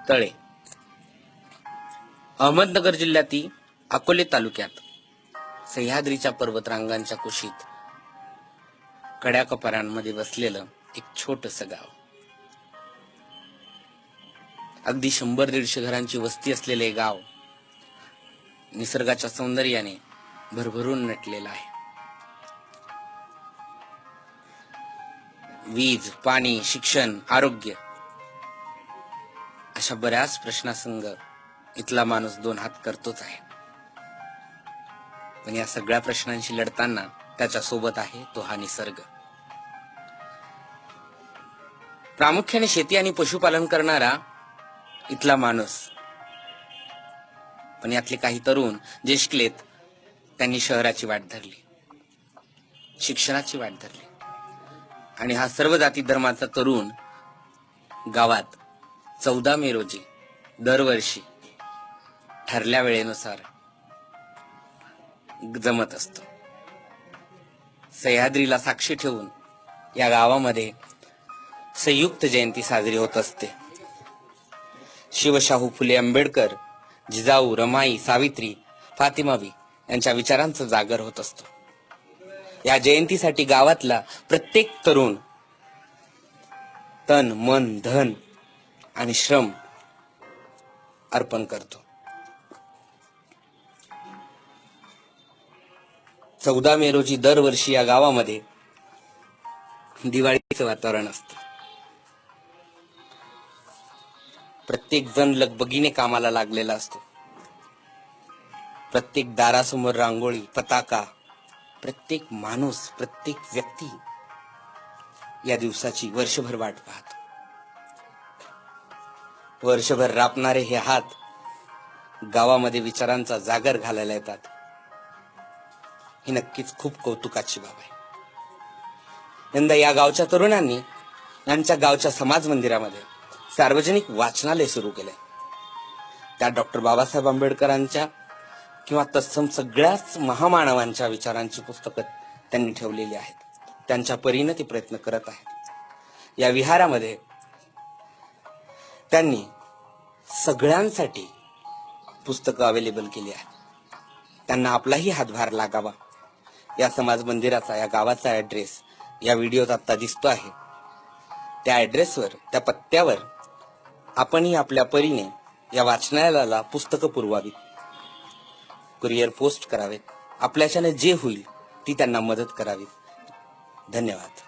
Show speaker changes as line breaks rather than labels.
तळे. अहमदनगर जिल्ह्यातील अकोले तालुक्यात सह्याद्रीच्या पर्वतरांगांच्या कुशीत कड्या कपारांमध्ये बसलेलं एक छोटंसं गाव. अगदी 100-150 घरांची वस्ती असलेले गाव निसर्गाच्या सौंदर्याने भरभरून नटलेलं आहे. वीज, पाणी, शिक्षण, आरोग्य अशा बऱ्याच प्रश्नासंग इथला माणूस 2 हात करतोच आहे. पण या सगळ्या प्रश्नांशी लढताना त्याच्या सोबत आहे तो हा निसर्ग. प्रामुख्याने शेती आणि पशुपालन करणारा इथला माणूस. पण यातले काही तरुण जे शिकलेत त्यांनी शहराची वाट धरली, शिक्षणाची वाट धरली. आणि हा सर्व जाती धर्माचा तरुण गावात 14 मे रोजी दरवर्षी ठरल्या वेळेनुसार जमत असतो. सह्याद्रीला साक्षी ठेवून या गावामध्ये संयुक्त जयंती साजरी होत असते. शिवशाहू फुले आंबेडकर, जिजाऊ, रमाई, सावित्री, फातिमाबी यांच्या विचारांचा जागर होत असतो. या जयंतीसाठी गावातला प्रत्येक तरुण तन, मन, धन आणि श्रम अर्पण करतो. 14 मे रोजी दरवर्षी या गावामध्ये दिवाळीचं वातावरण असतं. प्रत्येक जण लगबगीने कामाला लागलेला असतो. प्रत्येक दारासमोर रांगोळी, पताका, प्रत्येक माणूस, प्रत्येक व्यक्ती या दिवसाची वर्षभर वाट पाहतो. वर्षभर राबणारे हे हात गावामध्ये विचारांचा जागर घालायला येतात. ही नक्कीच खूप कौतुकाची बाब आहे. यंदा या गावच्या तरुणांनी यांच्या गावच्या समाज मंदिरामध्ये सार्वजनिक वाचनालय सुरू केले. त्या डॉक्टर बाबासाहेब आंबेडकरांच्या किंवा तत्सम सगळ्याच महामानवांच्या विचारांची पुस्तकं त्यांनी ठेवलेली आहेत. त्यांच्या परीने ते प्रयत्न करत आहेत. या विहारामध्ये त्यांनी सगळ्यांसाठी पुस्तकं अवेलेबल केली आहेत. त्यांना आपलाही हातभार लागावा या समाज मंदिराचा, या गावाचा ऍड्रेस या व्हिडिओत आता दिसतो आहे. त्या ऍड्रेसवर, त्या पत्त्यावर आपणही आपल्या परीने या वाचनालयाला पुस्तकं पुरवावीत, कुरिअर पोस्ट करावेत. आपल्याच्याने जे होईल ती त्यांना मदत करावी. धन्यवाद.